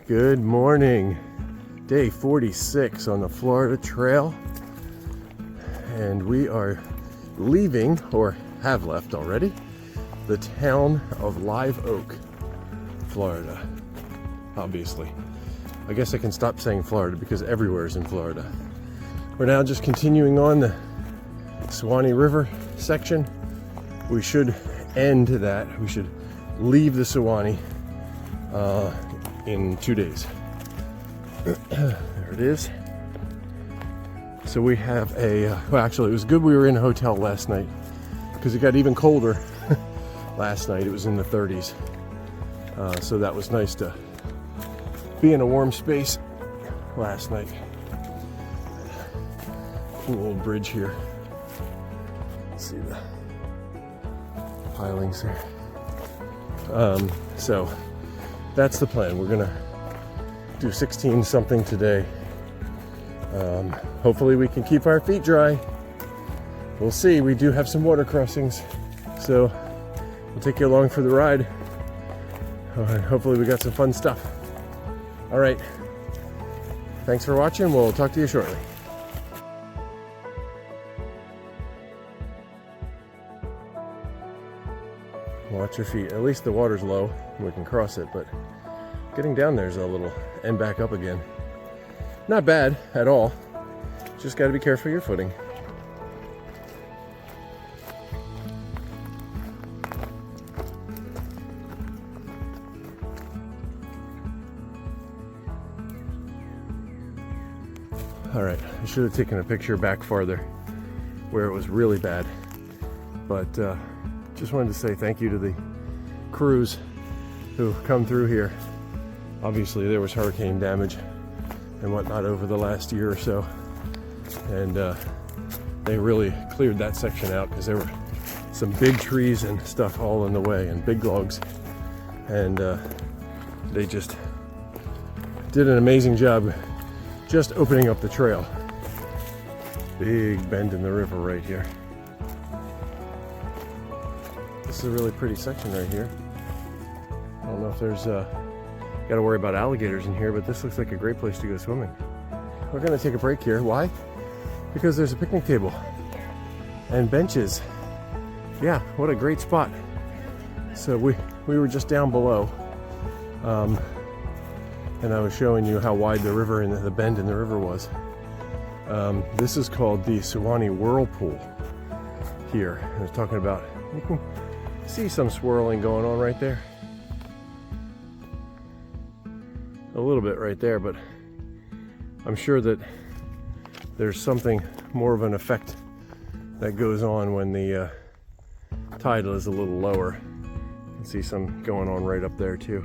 Good morning. Day 46 on the Florida Trail. And we are leaving, or have left already, the town of Live Oak, Florida. Obviously. I guess I can stop saying Florida because everywhere is in Florida. We're now just continuing on the Suwannee River section. We should end that. We should leave the Suwannee in 2 days. There it is. So we have well, actually it was good we were in a hotel last night because it got even colder last night. It was in the 30s. So that was nice to be in a warm space last night. Cool old bridge here. Let's see the pilings there. So that's the plan. We're gonna do 16 something today. Hopefully we can keep our feet dry. We'll see. We do have some water crossings, so we'll take you along for the ride. Hopefully we got some fun stuff. All right. Thanks for watching. We'll talk to you shortly. Watch your feet. At least the water's low. We can cross it, but getting down there's a little, and back up again. Not bad at all. Just got to be careful of your footing. All right, I should have taken a picture back farther where it was really bad, but just wanted to say thank you to the crews who come through here. Obviously there was hurricane damage and whatnot over the last year or so, and they really cleared that section out because there were some big trees and stuff all in the way and big logs, and they just did an amazing job just opening up the trail. Big bend in the river right here. This is a really pretty section right here. I don't know if there's got to worry about alligators in here, but this looks like a great place to go swimming. We're gonna take a break here. Why? Because there's a picnic table and benches. Yeah, what a great spot. So we were just down below, and I was showing you how wide the river and the bend in the river was. This is called the Suwannee Whirlpool here. I was talking about, you can see some swirling going on right there. A little bit right there, but I'm sure that there's something more of an effect that goes on when the tide is a little lower. You can see some going on right up there too.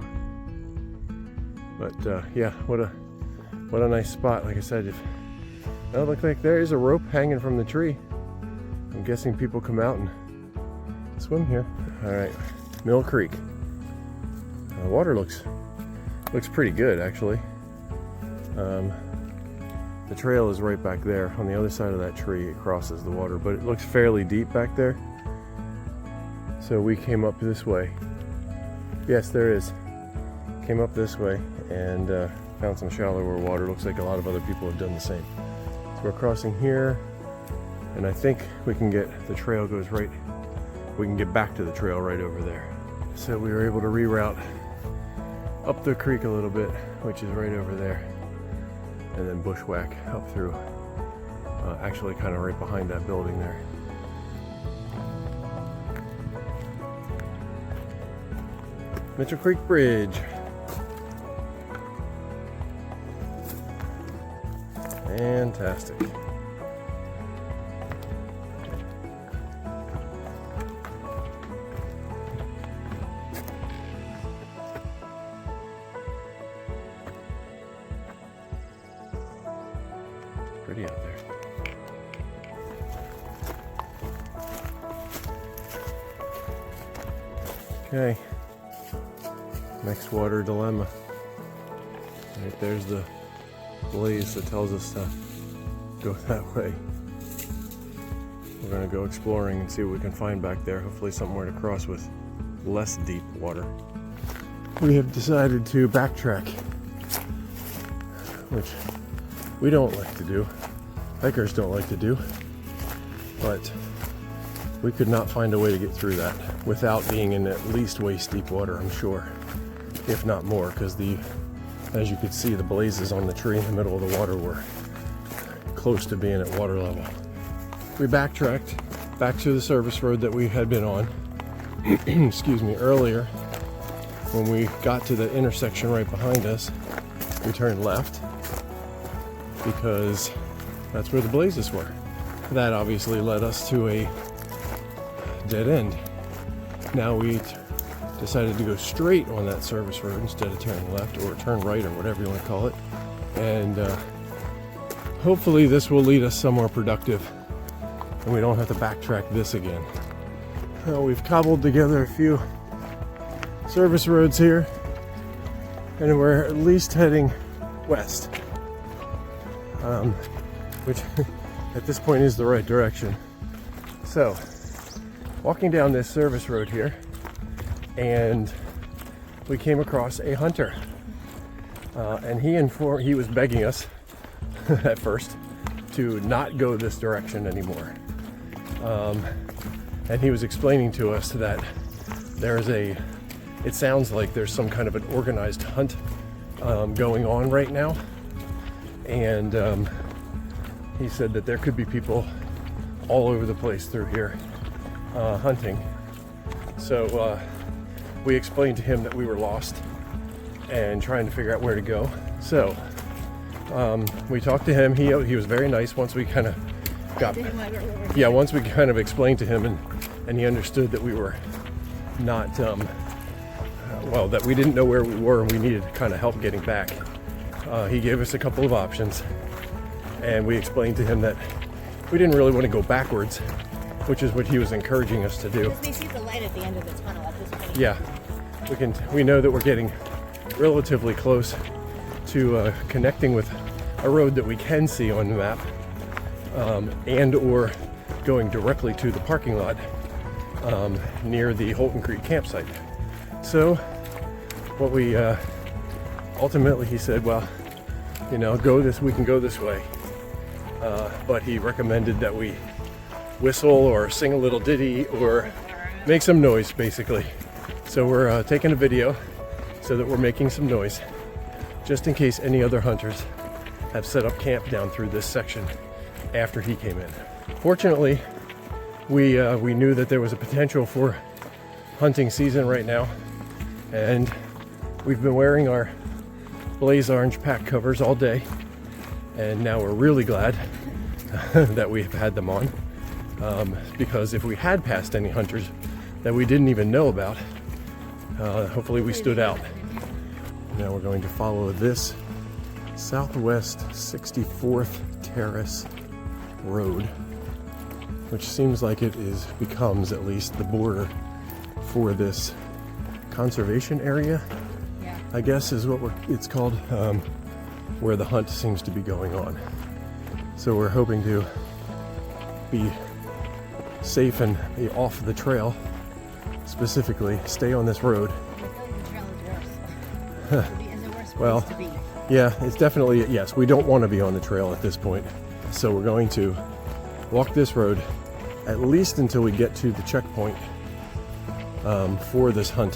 But yeah, what a nice spot. Like I said, it looks like there is a rope hanging from the tree. I'm guessing people come out and swim here. All right, Mill Creek. The water looks pretty good, actually. The trail is right back there on the other side of that tree. It crosses the water, but it looks fairly deep back there. So we came up this way. Yes, there is. Came up this way and found some shallower water. Looks like a lot of other people have done the same. So we're crossing here, and I think we can get, the trail goes right, we can get back to the trail right over there. So we were able to reroute up the creek a little bit, which is right over there, and then bushwhack up through, actually kind of right behind that building there. Mitchell Creek Bridge. Fantastic. Pretty out there. Okay. Next water dilemma. Right there's the blaze that tells us to go that way. We're going to go exploring and see what we can find back there. Hopefully somewhere to cross with less deep water. We have decided to backtrack which we don't like to do. Hikers don't like to do. But we could not find a way to get through that without being in at least waist deep water, I'm sure, if not more, because as you could see, the blazes on the tree in the middle of the water were close to being at water level. We backtracked back to the service road that we had been on, excuse me, earlier. When we got to the intersection right behind us, we turned left because that's where the blazes were. That obviously led us to a dead end. Now we decided to go straight on that service road instead of turning left, or turn right, or whatever you want to call it. And hopefully this will lead us somewhere productive and we don't have to backtrack this again. We've cobbled together a few service roads here, and we're at least heading west, which at this point is the right direction. So, walking down this service road here, and we came across a hunter, and he was begging us at first to not go this direction anymore, and he was explaining to us that it sounds like there's some kind of an organized hunt going on right now, and he said that there could be people all over the place through here hunting. So we explained to him that we were lost and trying to figure out where to go. So we talked to him. He was very nice once we kind of once we kind of explained to him, and he understood that we were not that we didn't know where we were and we needed kind of help getting back. He gave us a couple of options, and we explained to him that we didn't really want to go backwards, which is what he was encouraging us to do. Because we see the light at the end of the tunnel at this point. Yeah, we know that we're getting relatively close to connecting with a road that we can see on the map, and or going directly to the parking lot near the Holton Creek campsite. So what we ultimately, he said, well, we can go this way, but he recommended that we whistle or sing a little ditty or make some noise, basically. So we're taking a video so that we're making some noise, just in case any other hunters have set up camp down through this section after he came in. Fortunately, we knew that there was a potential for hunting season right now, and we've been wearing our Blaze Orange pack covers all day, and now we're really glad that we've had them on, because if we had passed any hunters that we didn't even know about, hopefully we stood out. Now we're going to follow this Southwest 64th Terrace Road, which seems like becomes at least the border for this conservation area, I guess is what it's called, where the hunt seems to be going on. So we're hoping to be safe and be off the trail, specifically stay on this road. Well, yeah, it's definitely, yes, we don't want to be on the trail at this point. So we're going to walk this road at least until we get to the checkpoint for this hunt,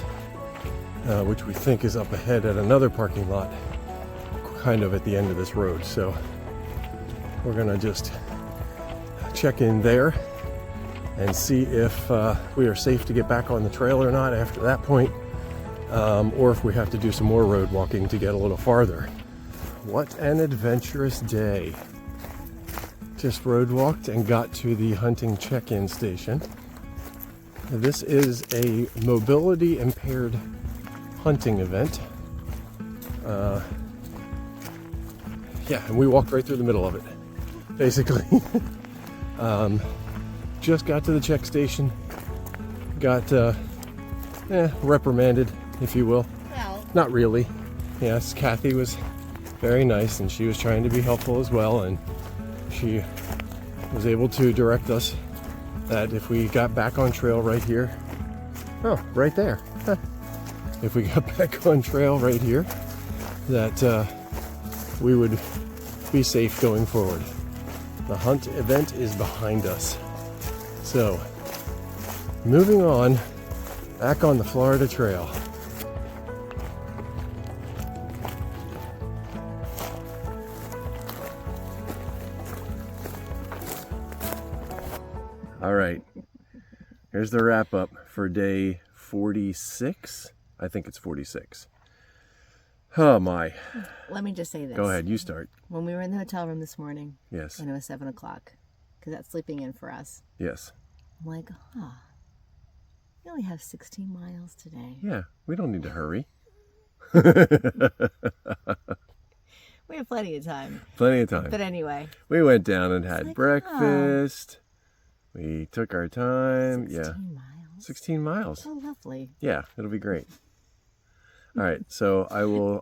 which we think is up ahead at another parking lot, kind of at the end of this road. So we're gonna just check in there and see if we are safe to get back on the trail or not after that point, or if we have to do some more road walking to get a little farther. What an adventurous day. Just road walked and got to the hunting check-in station. This is a mobility impaired hunting event. And we walked right through the middle of it, basically. Just got to the check station, got reprimanded, if you will. Well, not really. Yes, Kathy was very nice, and she was trying to be helpful as well, and she was able to direct us that if we got back on trail right here, right there, if we got back on trail right here, that we would be safe going forward. The hunt event is behind us. So, moving on, back on the Florida Trail. All right, here's the wrap up for day 46. I think it's 46. Oh my. Let me just say this. Go ahead, you start. When we were in the hotel room this morning, Yes. and it was 7 o'clock, because that's sleeping in for us, Yes. I'm like, we only have 16 miles today. Yeah, we don't need to hurry. We have plenty of time. Plenty of time. But anyway, We went down and had like, breakfast. We took our time. 16 Yeah. miles. 16 miles. So lovely. Yeah, it'll be great. All right, so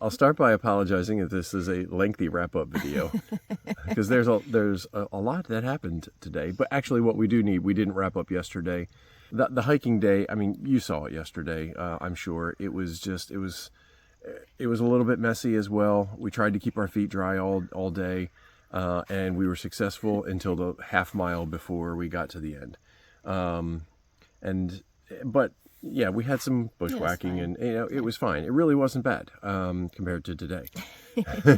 I'll start by apologizing if this is a lengthy wrap-up video, because there's a lot that happened today. But actually, what we do need, we didn't wrap up yesterday. The hiking day, I mean, you saw it yesterday. I'm sure it was a little bit messy as well. We tried to keep our feet dry all day, and we were successful until the half mile before we got to the end. But yeah, we had some bushwhacking, and it was fine. It really wasn't bad compared to today.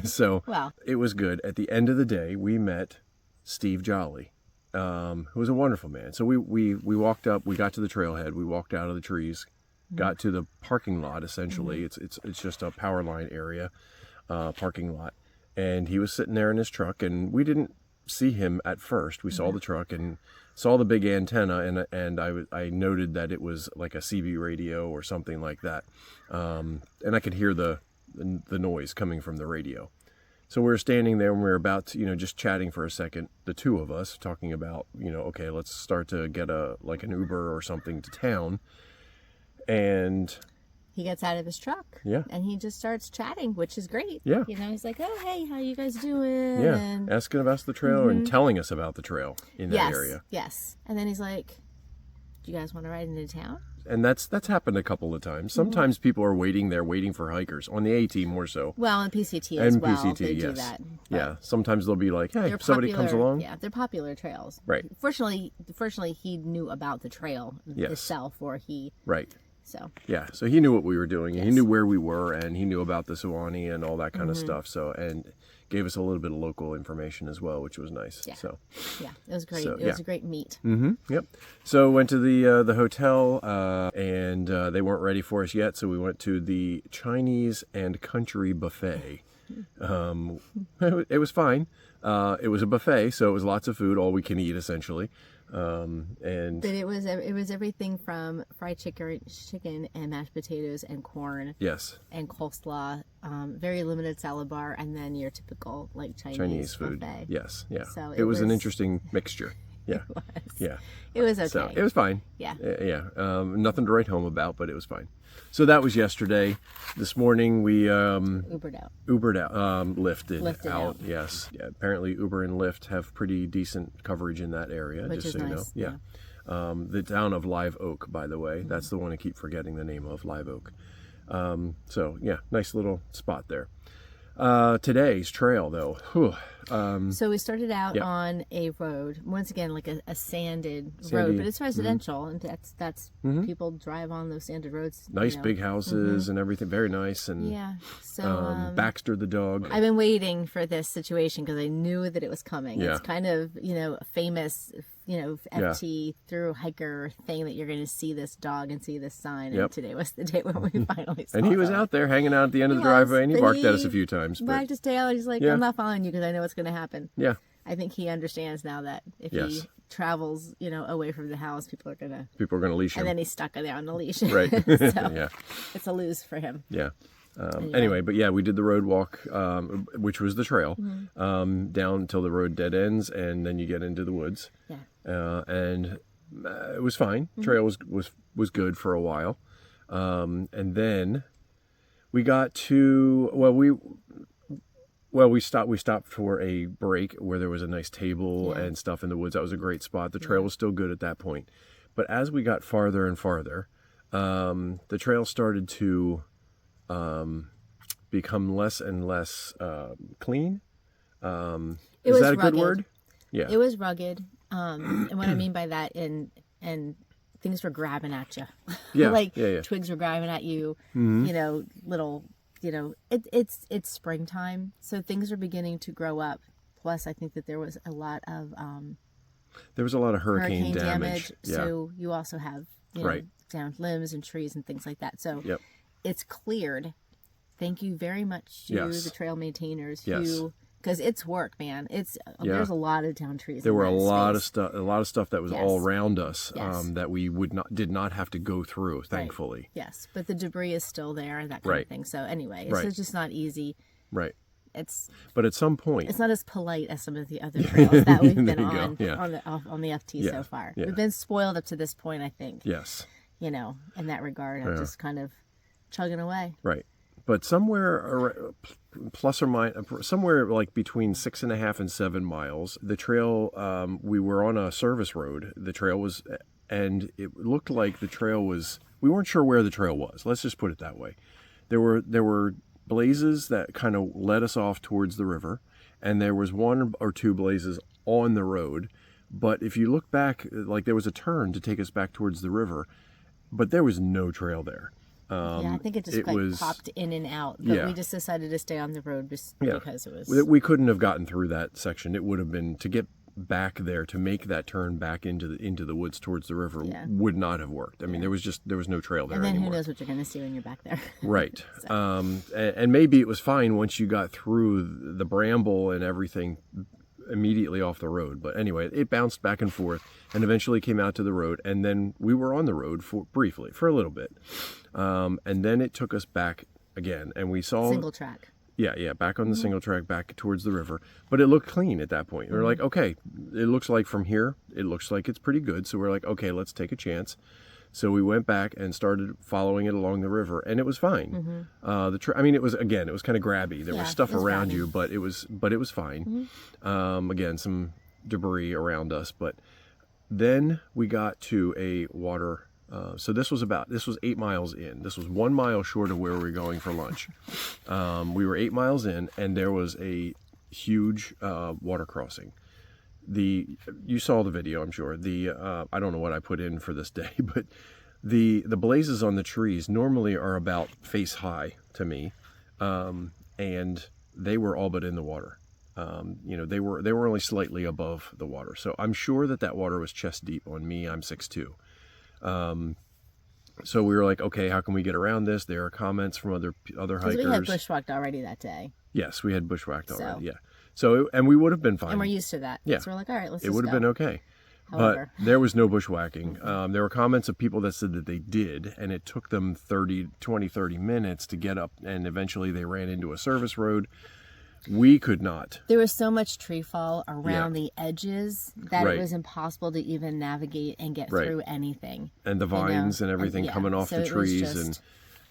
So Wow. it was good. At the end of the day, we met Steve Jolly, who was a wonderful man. So we walked up. We got to the trailhead. We walked out of the trees, got to the parking lot. Essentially, it's just a power line area, parking lot. And he was sitting there in his truck, and we didn't see him at first. We saw the truck and saw the big antenna, and I noted that it was like a CB radio or something like that, and I could hear the noise coming from the radio. So we were standing there and we were about to, just chatting for a second, the two of us, talking about, okay, let's start to get an Uber or something to town. And He gets out of his truck. Yeah. And he just starts chatting, which is great. Yeah. He's like, oh, hey, how you guys doing? yeah, And asking about the trail and telling us about the trail in that area. Yes. And then he's like, do you guys want to ride into town? And that's happened a couple of times. Sometimes people are waiting for hikers on the AT more so. Well, and PCT as And well. PCT, they do yes. that. Yeah, sometimes they'll be like, hey, They're if somebody comes popular- along. Yeah, they're popular trails. Right. Fortunately, he knew about the trail Yes. itself, or Right. so. Yeah, so he knew what we were doing, and he Yes. knew where we were, and he knew about the Suwannee and all that kind Mm-hmm. of stuff. So, and gave us a little bit of local information as well, which was nice. Yeah. So, Yeah, it was great. So, It was a great meet. yep. So went to the hotel, and they weren't ready for us yet, so we went to the Chinese and Country Buffet. It was fine. It was a buffet, so it was lots of food, all we can eat essentially. And But it was everything from fried chicken and mashed potatoes and corn yes, and coleslaw, very limited salad bar, and then your typical Chinese food. buffet. Yes, yeah. So it it was an was- interesting mixture. Yeah, yeah. It was okay. So it was fine. Yeah. Yeah. Nothing to write home about, but it was fine. So that was yesterday. This morning we Ubered out. lifted Lifted out. Yes. Yeah, apparently Uber and Lyft have pretty decent coverage in that area. Which just is so you nice, know. Yeah. The town of Live Oak, by the way. That's the one I keep forgetting the name of, Live Oak. So yeah, nice little spot there. Today's trail though. Whew. So we started out yeah. on a road, once again like a sanded road, Sandy, but it's residential, and that's people drive on those sanded roads. Nice big houses and everything. Very nice. And Yeah. So Baxter the dog. I've been waiting for this situation because I knew that it was coming. Yeah. It's kind of, a famous, FT through hiker thing that you're going to see this dog and see this sign. Yep. And today was the day when we finally saw And he was them. out there hanging out at the end of the He was, driveway, and he but barked at us he a few times. But Wagged his tail, and he's like, Yeah. I'm not following you because I know what's going to happen. yeah, I think he understands now that if Yes. he travels, away from the house, people are going to... people are going to leash him. And then he's stuck there on the leash. Right. So Yeah. it's a lose for him. Yeah. Anyway, but yeah, we did the road walk, which was the trail, Mm-hmm. down until the road dead ends, and then you get into the woods. Yeah. And it was fine. Trail was good for a while, and then we got to we stopped for a break where there was a nice table Yeah. and stuff in the woods. That was a great spot. The trail was still good at that point, but as we got farther and farther, the trail started to become less and less clean. It Is was that a good rugged. word? Yeah. It was rugged. And what I mean by that, and things were grabbing at you. Yeah. Like yeah. twigs were grabbing at you, Mhm. you know, little, you know, it's springtime. So things are beginning to grow up. Plus, I think that there was a lot of There was a lot of hurricane hurricane damage. Yeah. So you also have, you know, Right. downed limbs and trees and things like that. So Yep. it's cleared. Thank you very much to Yes. the trail maintainers Yes. who, because it's work, man. It's Yeah. there's a lot of down trees. There in were a that lot space. a lot of stuff that was all Yes. around us Yes. that we did not have to go through, thankfully. Yes, but the debris is still there and that kind Right. of thing. So anyway, it's Right. just not easy. Right. It's But at some point, it's not as polite as some of the other trails that we've been There you on go. Yeah. on the FT Yeah. so far. Yeah. We've been spoiled up to this point, I think. yes, You know, in that regard, I'm Yeah. just kind of chugging away. right. But somewhere plus or minus, somewhere like between 6.5 and 7 miles, the trail, we were on a service road. The trail was, and it looked like the trail was, we weren't sure where the trail was. Let's just put it that way. There were blazes that kind of led us off towards the river, and there was one or two blazes on the road. But if you look back, like there was a turn to take us back towards the river, but there was no trail there. Yeah, I think it just it like was- popped in and out. But Yeah. we just decided to stay on the road just Yeah. because it was. We couldn't have gotten through that section. It would have been to get back there to make that turn back into the woods towards the river Yeah. would not have worked. I mean, there was no trail there And then anymore. who knows what you're going to see when you're back there. Right. And maybe it was fine once you got through the bramble and everything immediately off the road. But anyway, it bounced back and forth and eventually came out to the road. And then we were on the road for a little bit. And then it took us back again. And we saw... Single track. Yeah, back on the single track, back towards the river. But it looked clean at that point. We were like, okay, it looks like from here, it looks like it's pretty good. So we're like, okay, let's take a chance. So we went back and started following it along the river, and it was fine. I mean, it was kind of grabby. There was Yeah, stuff it was around grabby. you, but it was fine. Again, some debris around us, but then we got to a water. So this was 8 miles in. This was 1 mile short of where we were going for lunch. We were 8 miles in, and there was a huge water crossing. You saw the video, I'm sure. I don't know what I put in for this day, but the blazes on the trees normally are about face high to me, and they were all but in the water. They were only slightly above the water. So I'm sure that water was chest deep on me. I'm 6'2". So we were like, okay, how can we get around this? There are comments from other Because hikers. we had bushwhacked already that day. Yes, we had bushwhacked So- already. Yeah. So and we would have been fine. And we're used to that. Yeah. So we're like, all right, let's It just would have go. been okay. However. But there was no bushwhacking. There were comments of people that said that they did, and it took them 30 minutes to get up, and eventually they ran into a service road. We could not. There was so much tree fall around Yeah. the edges that Right. it was impossible to even navigate and get Right. through anything. And the vines and everything yeah, coming off so the it was trees just-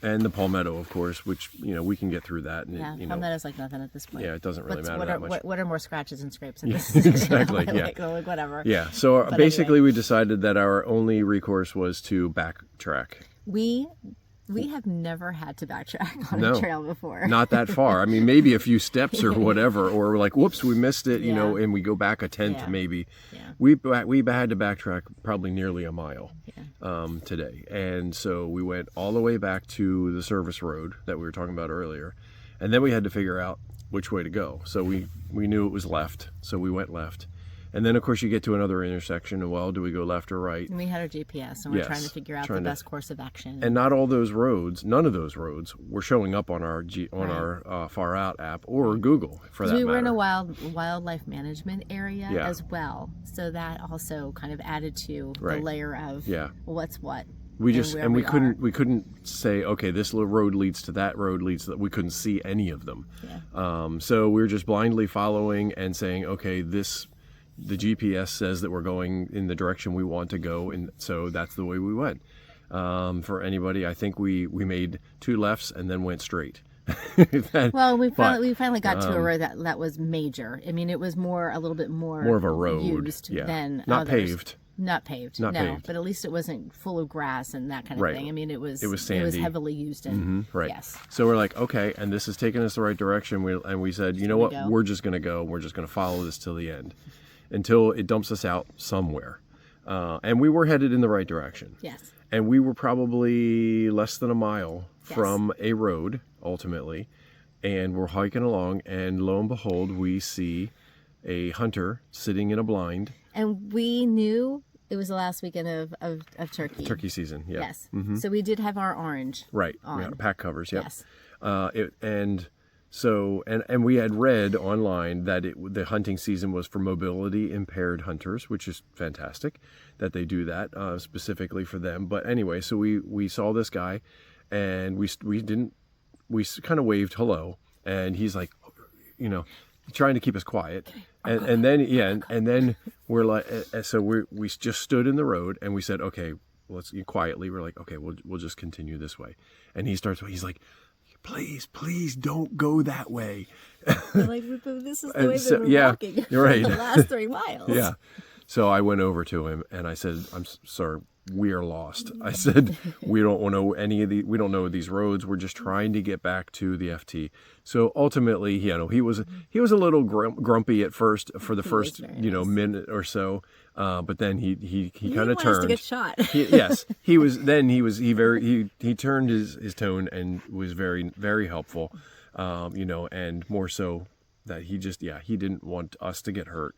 and the palmetto, of course, which, we can get through that. And Yeah, palmetto's like nothing at this point. yeah, it doesn't really What's- matter what that are, much. What are more scratches and scrapes at this? exactly, yeah. like, whatever. Yeah, so But basically anyway. we decided that our only recourse was to backtrack. We have never had to backtrack on No. a trail before. Not that far. I mean, maybe a few steps or whatever, or we're like, whoops, we missed it, Yeah. and we go back a tenth Yeah. maybe. Yeah. We had to backtrack probably nearly a mile today. And so we went all the way back to the service road that we were talking about earlier. And then we had to figure out which way to go. So we knew it was left, so we went left. And then, of course, you get to another intersection, and well, do we go left or right? And we had our GPS, and we're Yes, trying to figure out the trying to- best course of action. And not all those roads, none of those roads were showing up on our Far Out app or Google for that we were in matter. a wildlife management area Yeah. as well, so that also kind of added to Right. the layer of Yeah. what's what. We and just where and we are. couldn't say, okay, this little road leads to that road leads to that. We couldn't see any of them. Yeah. So we were just blindly following and saying, okay, the GPS says that we're going in the direction we want to go, and so that's the way we went. For anybody, I think we made 2 lefts and then went straight. Well, we But, finally got to a road that was major. I mean, it was a little bit more more of a road, used yeah, than not others. paved. Not paved, Not no, paved. but at least it wasn't full of grass and that kind of Right. thing. I mean, it was sandy. heavily used and Right. yes, So we're like, okay, and this is taking us the right direction. We said, you know what, go. we're just going to go. We're just going to follow this till the end, until it dumps us out somewhere. And we were headed in the right direction. yes, And we were probably less than a mile Yes. from a road, ultimately. And we're hiking along, and lo and behold, we see a hunter sitting in a blind. and we knew it was the last weekend of turkey. Turkey season, yeah. Yes, so we did have our orange. Right. On. Yeah, pack covers, yep. Yes, And we had read online that the hunting season was for mobility impaired hunters, which is fantastic that they do that specifically for them. But anyway, so we saw this guy, and we kind of waved hello, and he's like, you know, trying to keep us quiet, and then we're like, so we just stood in the road, and we said, okay, quietly, we're like, okay, we'll just continue this way, and he's like, please don't go that way. we're like, but this is the And way so- that we're yeah, walking you're right. for the last 3 miles. Yeah. So I went over to him and I said, sir, we are lost. I said, we don't know we don't know these roads. We're just trying to get back to the FT. So ultimately, he was a little grumpy at first for the first, very nice. minute or so. But then he kind want of us turned. to get shot. Yes, he turned his tone and was very, very helpful. And more so that he didn't want us to get hurt.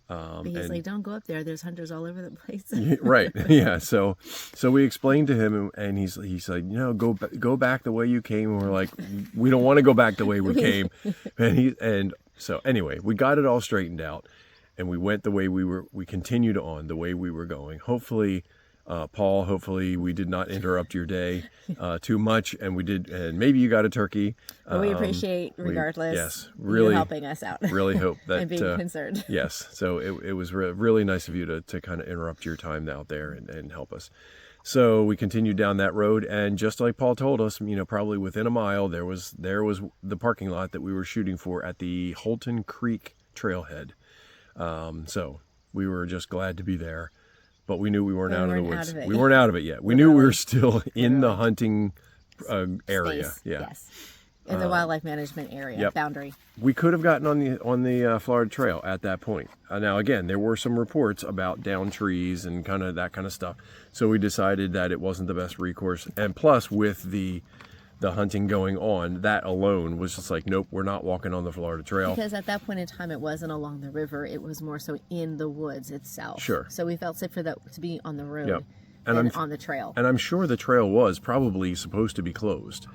But he's like, don't go up there. There's hunters all over the place. Right. Yeah. So we explained to him, and he's like, go back the way you came. And we're like, we don't want to go back the way we came. And so anyway, we got it all straightened out, and we went the way we continued on the way we were going. Hopefully, Paul, we did not interrupt your day too much, and we did, and maybe you got a turkey. But we appreciate, regardless, yes, you really helping us out really hope that and being concerned. Yes, so it was really nice of you to kind of interrupt your time out there and help us. So we continued down that road, and just like Paul told us, probably within a mile there was the parking lot that we were shooting for at the Holton Creek trailhead. So we were just glad to be there. But we knew we weren't out of the woods. We weren't out of it yet. We knew we were still in the hunting area. Space. Yeah. Yes. In the wildlife management area yep. boundary. We could have gotten on the Florida Trail at that point. Now again, there were some reports about downed trees and kind of that kind of stuff. So we decided that it wasn't the best recourse. And plus, with the hunting going on, that alone was just like, nope, we're not walking on the Florida Trail. Because at that point in time, it wasn't along the river. It was more so in the woods itself. Sure. So we felt safe for that to be on the road Yep. and on the trail. And I'm sure the trail was probably supposed to be closed.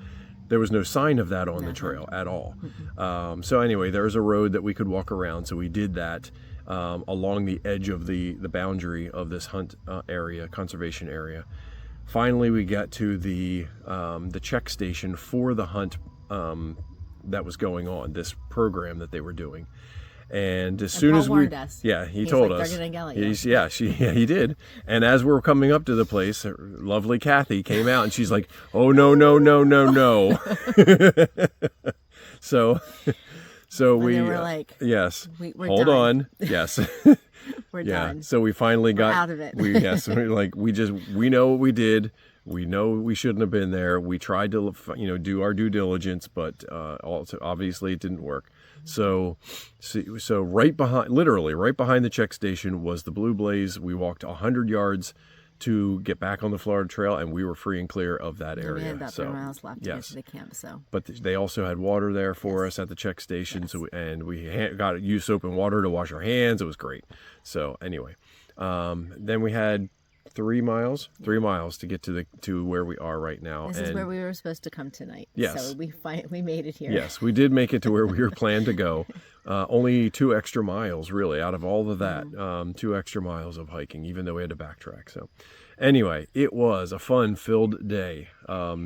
There was no sign of that on the trail at all. So anyway, there was a road that we could walk around. So we did that along the edge of the boundary of this hunt area, conservation area. Finally, we got to the check station for the hunt that was going on, this program that they were doing. And as soon Paul as warned us. he told like, us. "They're gonna yell at you." He did. And as we're coming up to the place, lovely Kathy came out, and she's like, "Oh no, no, no, no, no!" So we were like, yes, we're hold done. on, yes. We're Yeah. done. So we finally got out of it. we know what we did. We know we shouldn't have been there. We tried to do our due diligence, but also obviously it didn't work. So literally right behind the check station was the Blue Blaze. We walked 100 yards to get back on the Florida Trail, and we were free and clear of that area. We had about 3 miles left to get yes. to the camp. So, But they also had water there for us at the check station. So we got used soap and water to wash our hands. It was great. So anyway, then we had 3 miles to get to where we are right now. this is where we were supposed to come tonight. Yes. So we made it here. Yes, we did make it to where we were planned to go. Only 2 extra miles, really, out of all of that. 2 extra miles of hiking, even though we had to backtrack. So anyway, it was a fun-filled day.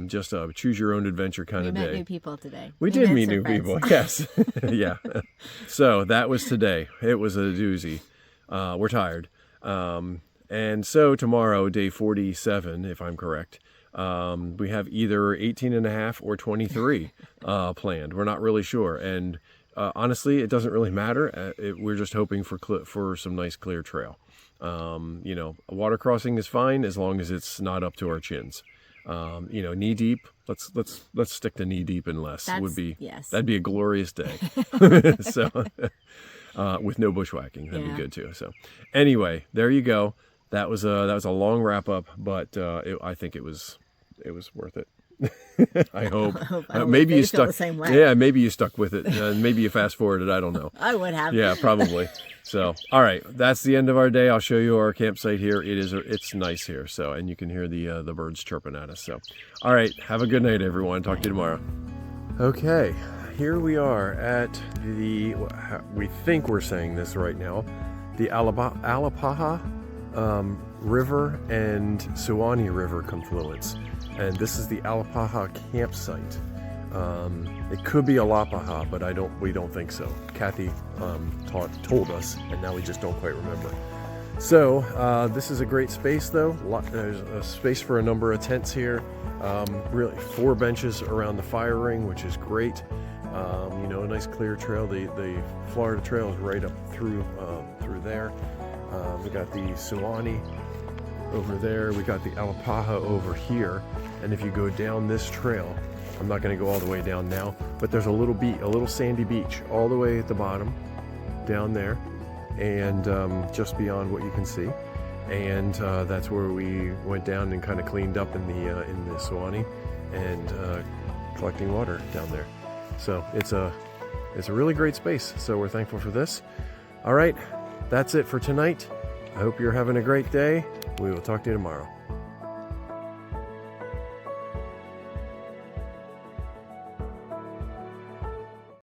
Just a choose-your-own-adventure kind of day. We met new people today. We did met meet some new friends. people, yes. Yeah. So that was today. It was a doozy. We're tired. And so tomorrow, day 47, if I'm correct, we have either 18 and a half or 23 planned. We're not really sure. And honestly, it doesn't really matter. We're just hoping for some nice clear trail. You know, a water crossing is fine as long as it's not up to our chins. You know, knee deep. Let's stick to knee deep and less. Yes. That'd be a glorious day. So, with no bushwhacking, that'd be good too. So, anyway, there you go. That was a long wrap up, but I think it was worth it. I hope. Maybe you stuck the same way. Yeah, maybe you stuck with it, and maybe you fast forwarded. I don't know. I would have. Yeah, probably. So, all right, that's the end of our day. I'll show you our campsite here. It's nice here. So, and you can hear the birds chirping at us. So, all right, have a good night, everyone. Talk to you tomorrow. Okay, here we are at we think we're saying this right now, the Alapaha River and Suwannee River confluence. And this is the Alapaha campsite. It could be Alapaha, but we don't think so. Kathy told us, and now we just don't quite remember. So this is a great space, though. There's a space for a number of tents here. Really, 4 benches around the fire ring, which is great. You know, a nice clear trail. The Florida Trail is right up through there. We got the Suwannee over there. We got the Alapaha over here. And if you go down this trail, I'm not going to go all the way down now, but there's a little sandy beach all the way at the bottom, down there, and just beyond what you can see. And that's where we went down and kind of cleaned up in the Suwannee and collecting water down there. So it's a really great space. So we're thankful for this. All right, that's it for tonight. I hope you're having a great day. We will talk to you tomorrow.